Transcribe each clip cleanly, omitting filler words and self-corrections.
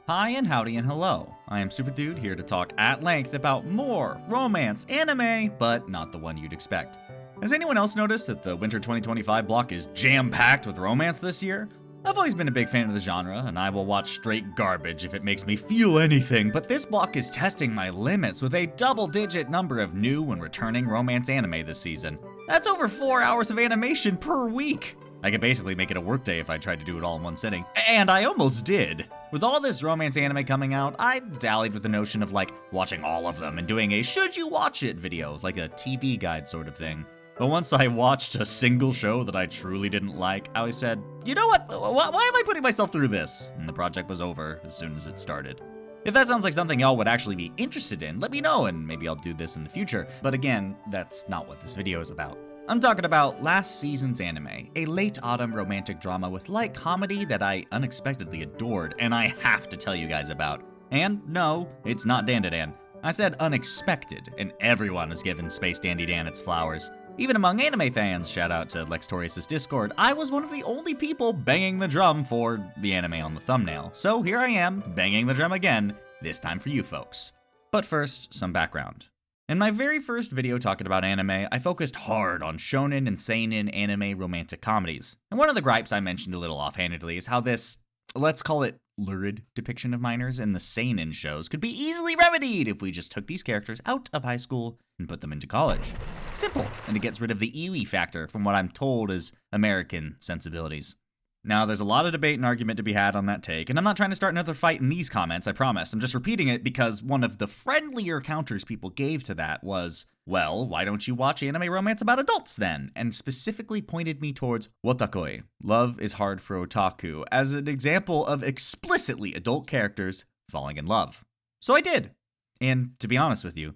Hi and howdy and hello. I am Super Dude here to talk at length about more romance anime, but not the one you'd expect. Has anyone else noticed that the winter 2025 block is jam-packed with romance this year? I've always been a big fan of the genre, and I will watch straight garbage if it makes me feel anything, but this block is testing my limits with a double-digit number of new and returning romance anime this season. That's over 4 hours of animation per week! I could basically make it a workday if I tried to do it all in one sitting. And I almost did! With all this romance anime coming out, I dallied with the notion of watching all of them and doing a should you watch it video, like a TV guide sort of thing. But once I watched a single show that I truly didn't like, I said, you know what, why am I putting myself through this? And the project was over as soon as it started. If that sounds like something y'all would actually be interested in, let me know and maybe I'll do this in the future. But again, that's not what this video is about. I'm talking about last season's anime, a late autumn romantic drama with light comedy that I unexpectedly adored and I have to tell you guys about. And no, it's not Dandadan. I said unexpected, and everyone has given Space Dandy Dan its flowers. Even among anime fans, shout out to Lextorius' Discord, I was one of the only people banging the drum for the anime on the thumbnail. So here I am, banging the drum again, this time for you folks. But first, some background. In my very first video talking about anime, I focused hard on shonen and seinen anime romantic comedies. And one of the gripes I mentioned a little offhandedly is how this, let's call it lurid depiction of minors in the seinen shows could be easily remedied if we just took these characters out of high school and put them into college. Simple, and it gets rid of the EWE factor from what I'm told is American sensibilities. Now, there's a lot of debate and argument to be had on that take, and I'm not trying to start another fight in these comments, I promise. I'm just repeating it because one of the friendlier counters people gave to that was, well, why don't you watch anime romance about adults then? And specifically pointed me towards Wotakoi, Love is Hard for Otaku, as an example of explicitly adult characters falling in love. So I did. And to be honest with you,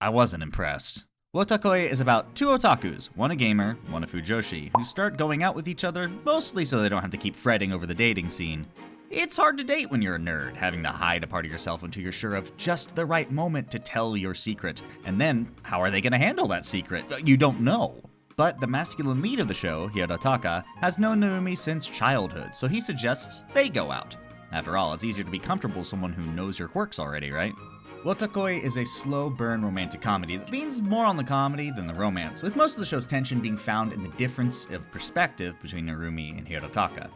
I wasn't impressed. Wotakoi is about two otakus, one a gamer, one a fujoshi, who start going out with each other mostly so they don't have to keep fretting over the dating scene. It's hard to date when you're a nerd, having to hide a part of yourself until you're sure of just the right moment to tell your secret. And then, how are they going to handle that secret? You don't know. But the masculine lead of the show, Hirotaka, has known Narumi since childhood, so he suggests they go out. After all, it's easier to be comfortable with someone who knows your quirks already, right? Wotakoi is a slow burn romantic comedy that leans more on the comedy than the romance, with most of the show's tension being found in the difference of perspective between Narumi and Hirotaka.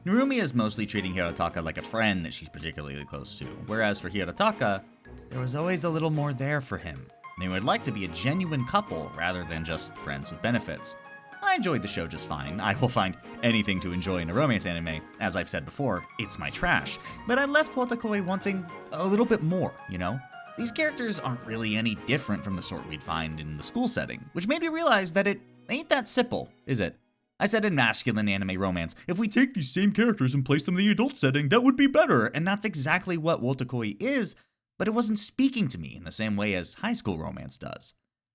Narumi is mostly treating Hirotaka like a friend that she's particularly close to, whereas for Hirotaka, there was always a little more there for him. They would like to be a genuine couple rather than just friends with benefits. I enjoyed the show just fine. I will find anything to enjoy in a romance anime. As I've said before, it's my trash. But I left Wotakoi wanting a little bit more, you know? These characters aren't really any different from the sort we'd find in the school setting, which made me realize that it ain't that simple, is it? I said in masculine anime romance, if we take these same characters and place them in the adult setting, that would be better, and that's exactly what Wotakoi is, but it wasn't speaking to me in the same way as high school romance does.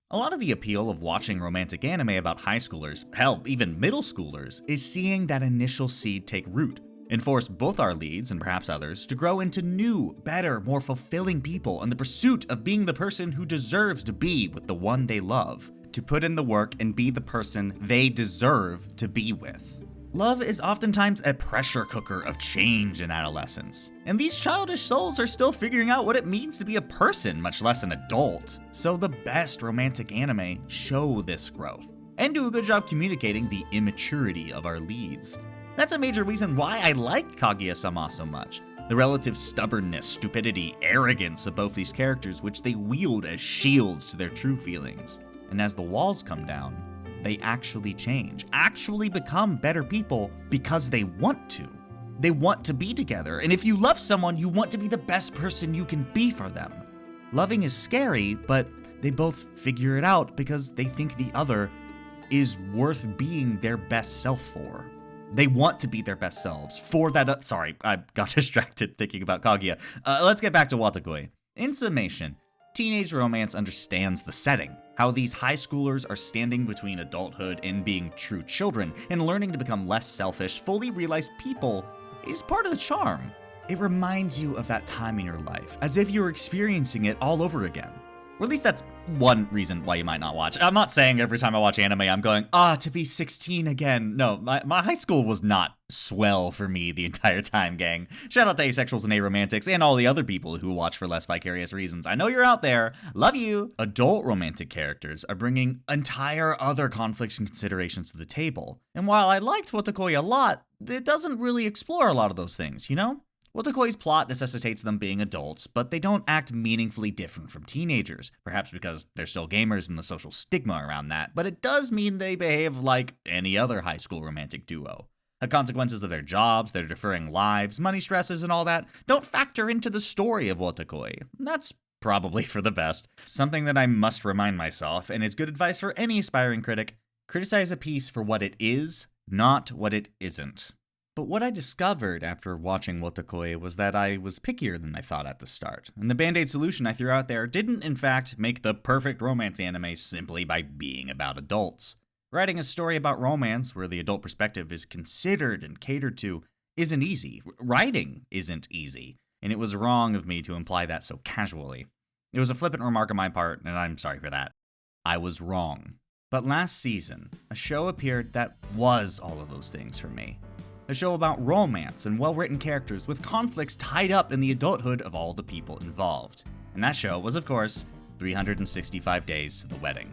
A lot of the appeal of watching romantic anime about high schoolers, hell, even middle schoolers, is seeing that initial seed take root, and force both our leads, and perhaps others, to grow into new, better, more fulfilling people in the pursuit of being the person who deserves to be with the one they love, to put in the work and be the person they deserve to be with. Love is oftentimes a pressure cooker of change in adolescence, and these childish souls are still figuring out what it means to be a person, much less an adult. So the best romantic anime show this growth, and do a good job communicating the immaturity of our leads. That's a major reason why I like Kaguya-sama so much. The relative stubbornness, stupidity, arrogance of both these characters, which they wield as shields to their true feelings. And as the walls come down, they actually change, actually become better people because they want to. They want to be together, and if you love someone, you want to be the best person you can be for them. Loving is scary, but they both figure it out because they think the other is worth being their best self for. They want to be their best selves for that. Sorry, I got distracted thinking about Kaguya. Let's get back to Wotakoi. In summation, teenage romance understands the setting, how these high schoolers are standing between adulthood and being true children, and learning to become less selfish, fully realized people is part of the charm. It reminds you of that time in your life, as if you're experiencing it all over again. Or at least that's one reason why you might not watch. I'm not saying every time I watch anime, I'm going, to be 16 again. No, my high school was not swell for me the entire time, gang. Shout out to asexuals and aromantics and all the other people who watch for less vicarious reasons. I know you're out there. Love you. Adult romantic characters are bringing entire other conflicts and considerations to the table. And while I liked Wotakoi a lot, it doesn't really explore a lot of those things, you know? Wotakoi's plot necessitates them being adults, but they don't act meaningfully different from teenagers, perhaps because they're still gamers and the social stigma around that, but it does mean they behave like any other high school romantic duo. The consequences of their jobs, their differing lives, money stresses, and all that don't factor into the story of Wotakoi. That's probably for the best. Something that I must remind myself, and is good advice for any aspiring critic: criticize a piece for what it is, not what it isn't. But what I discovered after watching Wotakoi was that I was pickier than I thought at the start, and the band-aid solution I threw out there didn't in fact make the perfect romance anime simply by being about adults. Writing a story about romance where the adult perspective is considered and catered to isn't easy. Writing isn't easy, and it was wrong of me to imply that so casually. It was a flippant remark on my part, and I'm sorry for that. I was wrong. But last season, a show appeared that was all of those things for me. A show about romance and well-written characters with conflicts tied up in the adulthood of all the people involved. And that show was, of course, 365 Days to the Wedding.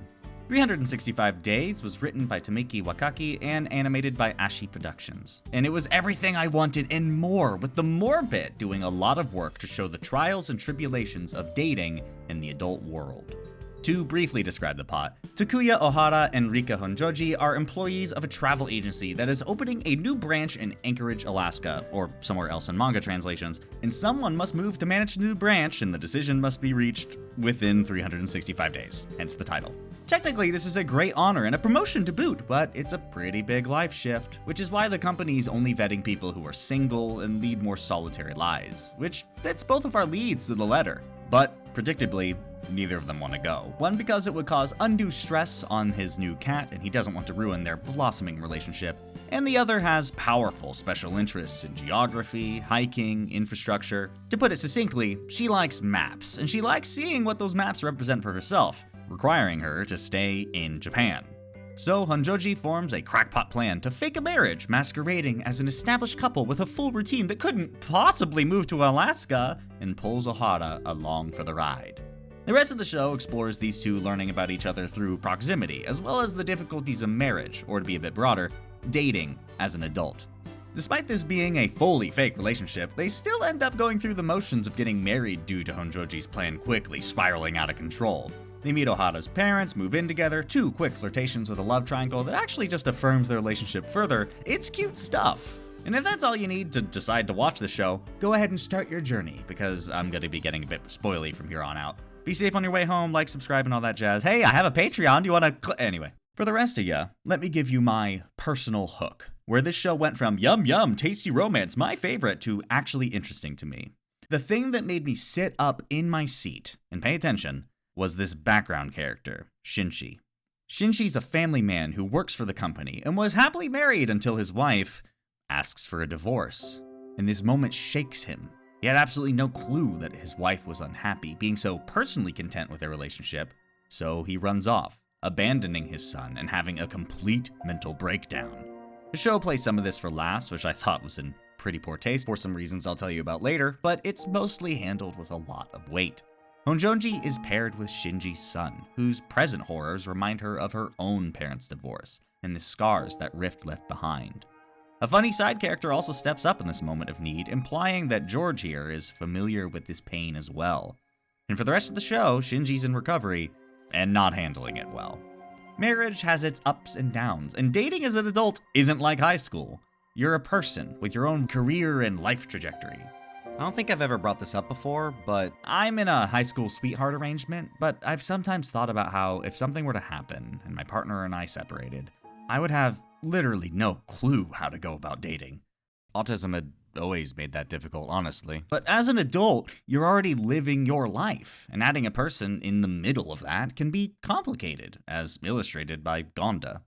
365 Days was written by Tamiki Wakaki and animated by Ashi Productions. And it was everything I wanted and more, with the more bit doing a lot of work to show the trials and tribulations of dating in the adult world. To briefly describe the plot, Takuya Ohara and Rika Honjoji are employees of a travel agency that is opening a new branch in Anchorage, Alaska, or somewhere else in manga translations, and someone must move to manage the new branch, and the decision must be reached within 365 days, hence the title. Technically, this is a great honor and a promotion to boot, but it's a pretty big life shift, which is why the company's only vetting people who are single and lead more solitary lives, which fits both of our leads to the letter. But, predictably, neither of them want to go. One, because it would cause undue stress on his new cat, and he doesn't want to ruin their blossoming relationship. And the other has powerful special interests in geography, hiking, infrastructure. To put it succinctly, she likes maps, and she likes seeing what those maps represent for herself, requiring her to stay in Japan. So Honjoji forms a crackpot plan to fake a marriage, masquerading as an established couple with a full routine that couldn't possibly move to Alaska, and pulls Ohara along for the ride. The rest of the show explores these two learning about each other through proximity, as well as the difficulties of marriage, or to be a bit broader, dating as an adult. Despite this being a fully fake relationship, they still end up going through the motions of getting married due to Honjoji's plan quickly spiraling out of control. They meet Ohara's parents, move in together, 2 quick flirtations with a love triangle that actually just affirms their relationship further. It's cute stuff. And if that's all you need to decide to watch the show, go ahead and start your journey, because I'm going to be getting a bit spoily from here on out. Be safe on your way home, like, subscribe, and all that jazz. Hey, I have a Patreon, do you want to Anyway, for the rest of ya, let me give you my personal hook, where this show went from yum yum, tasty romance, my favorite, to actually interesting to me. The thing that made me sit up in my seat and pay attention was this background character, Shinji. Shinji's a family man who works for the company and was happily married until his wife asks for a divorce. And this moment shakes him. He had absolutely no clue that his wife was unhappy, being so personally content with their relationship, so he runs off, abandoning his son and having a complete mental breakdown. The show plays some of this for laughs, which I thought was in pretty poor taste for some reasons I'll tell you about later, but it's mostly handled with a lot of weight. Honjoji is paired with Shinji's son, whose present horrors remind her of her own parents' divorce and the scars that rift left behind. A funny side character also steps up in this moment of need, implying that George here is familiar with this pain as well. And for the rest of the show, Shinji's in recovery and not handling it well. Marriage has its ups and downs, and dating as an adult isn't like high school. You're a person with your own career and life trajectory. I don't think I've ever brought this up before, but I'm in a high school sweetheart arrangement, but I've sometimes thought about how if something were to happen and my partner and I separated, I would have literally no clue how to go about dating. Autism had always made that difficult, honestly. But as an adult, you're already living your life, and adding a person in the middle of that can be complicated, as illustrated by Gonda.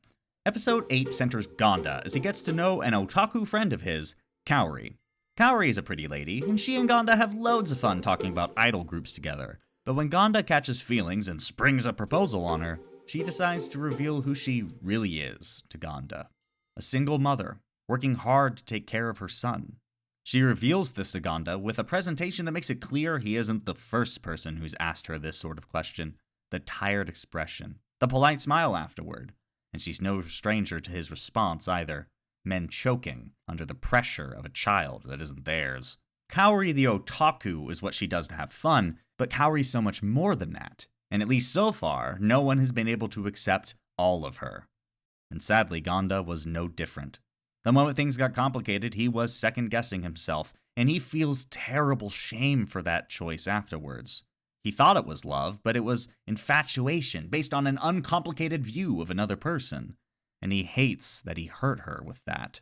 Episode 8 centers Gonda as he gets to know an otaku friend of his, Kaori. Kaori is a pretty lady, and she and Gonda have loads of fun talking about idol groups together. But when Gonda catches feelings and springs a proposal on her, she decides to reveal who she really is to Gonda. A single mother, working hard to take care of her son. She reveals this to Gonda with a presentation that makes it clear he isn't the first person who's asked her this sort of question. The tired expression, the polite smile afterward, and she's no stranger to his response either. Men choking under the pressure of a child that isn't theirs. Kaori the otaku is what she does to have fun, but Kaori's so much more than that. And at least so far, no one has been able to accept all of her. And sadly, Gonda was no different. The moment things got complicated, he was second-guessing himself, and he feels terrible shame for that choice afterwards. He thought it was love, but it was infatuation based on an uncomplicated view of another person. And he hates that he hurt her with that.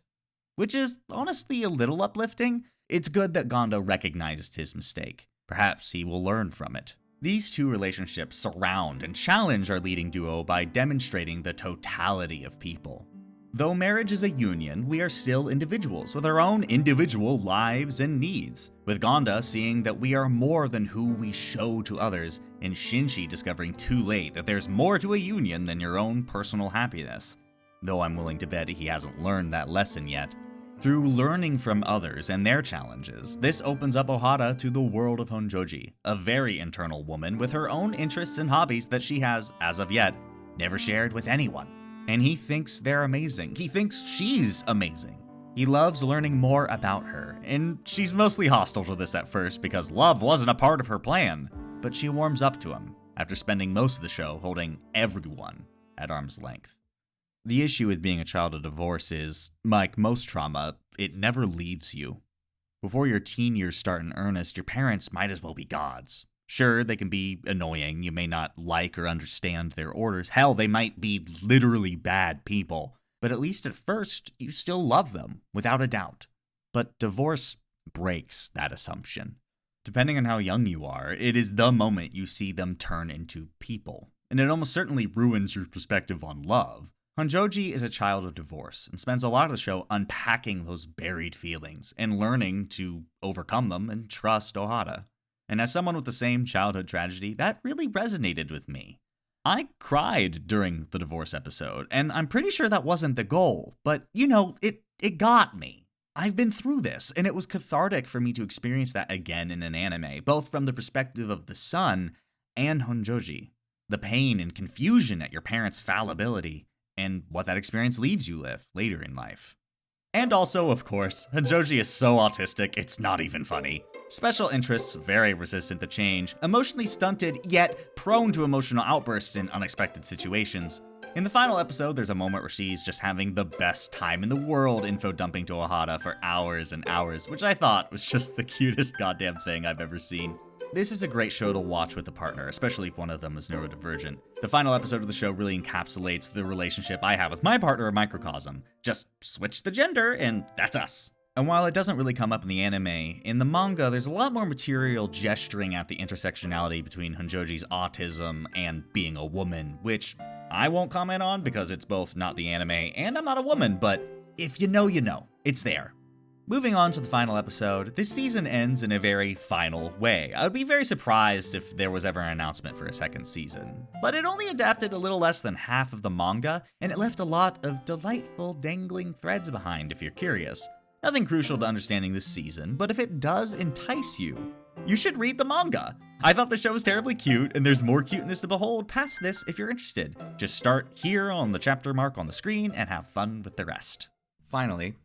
Which is honestly a little uplifting. It's good that Gonda recognized his mistake. Perhaps he will learn from it. These two relationships surround and challenge our leading duo by demonstrating the totality of people. Though marriage is a union, we are still individuals with our own individual lives and needs, with Gonda seeing that we are more than who we show to others, and Shinji discovering too late that there's more to a union than your own personal happiness. Though I'm willing to bet he hasn't learned that lesson yet. Through learning from others and their challenges, this opens up Ohara to the world of Honjoji, a very internal woman with her own interests and hobbies that she has, as of yet, never shared with anyone. And he thinks they're amazing. He thinks she's amazing. He loves learning more about her, and she's mostly hostile to this at first because love wasn't a part of her plan. But she warms up to him after spending most of the show holding everyone at arm's length. The issue with being a child of divorce is, like most trauma, it never leaves you. Before your teen years start in earnest, your parents might as well be gods. Sure, they can be annoying, you may not like or understand their orders, hell, they might be literally bad people, but at least at first, you still love them, without a doubt. But divorce breaks that assumption. Depending on how young you are, it is the moment you see them turn into people, and it almost certainly ruins your perspective on love. Honjoji is a child of divorce, and spends a lot of the show unpacking those buried feelings, and learning to overcome them and trust Ohara. And as someone with the same childhood tragedy, that really resonated with me. I cried during the divorce episode, and I'm pretty sure that wasn't the goal, but, it got me. I've been through this, and it was cathartic for me to experience that again in an anime, both from the perspective of the son and Honjoji. The pain and confusion at your parents' fallibility, and what that experience leaves you with later in life. And also, of course, Honjoji is so autistic, it's not even funny. Special interests, very resistant to change, emotionally stunted, yet prone to emotional outbursts in unexpected situations. In the final episode, there's a moment where she's just having the best time in the world info dumping to Ohara for hours and hours, which I thought was just the cutest goddamn thing I've ever seen. This is a great show to watch with a partner, especially if one of them is neurodivergent. The final episode of the show really encapsulates the relationship I have with my partner in microcosm. Just switch the gender, and that's us. And while it doesn't really come up in the anime, in the manga there's a lot more material gesturing at the intersectionality between Honjoji's autism and being a woman, which I won't comment on because it's both not the anime and I'm not a woman, but if you know, you know. It's there. Moving on to the final episode, this season ends in a very final way. I would be very surprised if there was ever an announcement for a second season. But it only adapted a little less than half of the manga, and it left a lot of delightful dangling threads behind if you're curious. Nothing crucial to understanding this season, but if it does entice you, you should read the manga. I thought the show was terribly cute, and there's more cuteness to behold past this if you're interested. Just start here on the chapter mark on the screen and have fun with the rest. Finally,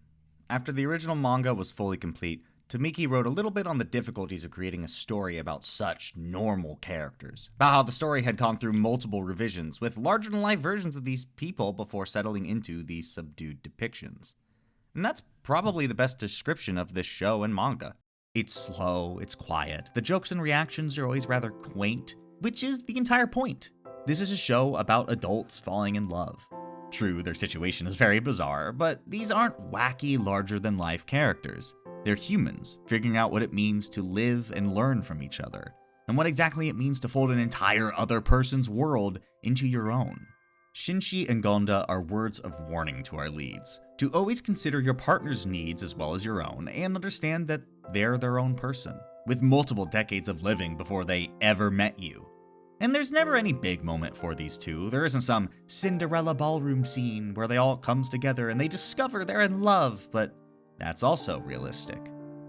after the original manga was fully complete, Tamiki wrote a little bit on the difficulties of creating a story about such normal characters, about how the story had gone through multiple revisions with larger-than-life versions of these people before settling into these subdued depictions. And that's probably the best description of this show and manga. It's slow, it's quiet, the jokes and reactions are always rather quaint, which is the entire point. This is a show about adults falling in love. True, their situation is very bizarre, but these aren't wacky, larger-than-life characters. They're humans, figuring out what it means to live and learn from each other, and what exactly it means to fold an entire other person's world into your own. Shinji and Gonda are words of warning to our leads, to always consider your partner's needs as well as your own, and understand that they're their own person. with multiple decades of living before they ever met you. And there's never any big moment for these two. There isn't some Cinderella ballroom scene where they all comes together and they discover they're in love, but that's also realistic.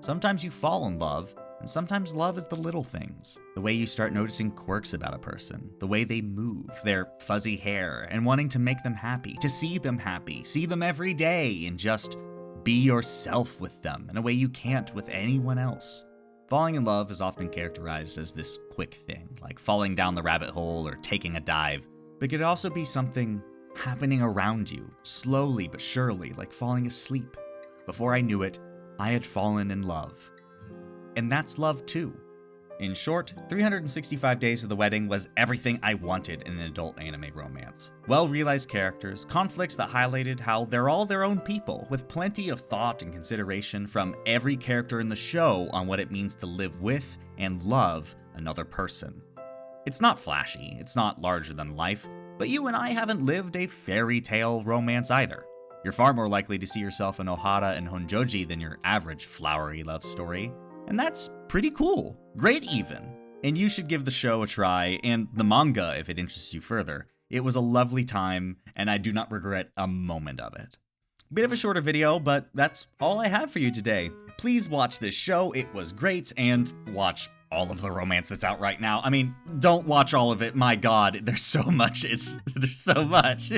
Sometimes you fall in love, and sometimes love is the little things. The way you start noticing quirks about a person, the way they move, their fuzzy hair, and wanting to make them happy, to see them happy, see them every day, and just be yourself with them in a way you can't with anyone else. Falling in love is often characterized as this quick thing, like falling down the rabbit hole or taking a dive, but it could also be something happening around you, slowly but surely, like falling asleep. Before I knew it, I had fallen in love. And that's love too. In short, 365 Days of the Wedding was everything I wanted in an adult anime romance. Well-realized characters, conflicts that highlighted how they're all their own people, with plenty of thought and consideration from every character in the show on what it means to live with and love another person. It's not flashy, it's not larger than life, but you and I haven't lived a fairy tale romance either. You're far more likely to see yourself in Ohara and Honjoji than your average flowery love story. And that's pretty cool. Great even. And you should give the show a try, and the manga if it interests you further. It was a lovely time, and I do not regret a moment of it. Bit of a shorter video, but that's all I have for you today. Please watch this show, it was great, and watch all of the romance that's out right now. I mean, don't watch all of it, my god, there's so much, there's so much.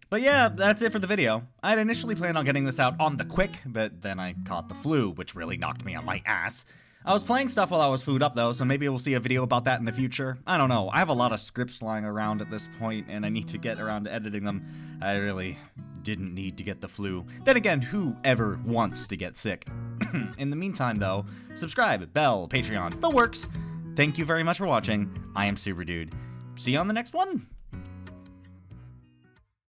But yeah, that's it for the video. I'd initially planned on getting this out on the quick, but then I caught the flu, which really knocked me on my ass. I was playing stuff while I was food up though, so maybe we'll see a video about that in the future. I don't know, I have a lot of scripts lying around at this point, and I need to get around to editing them. I really didn't need to get the flu. Then again, who ever wants to get sick? In the meantime though, subscribe, bell, Patreon, the works. Thank you very much for watching. I am Super Dude. See you on the next one.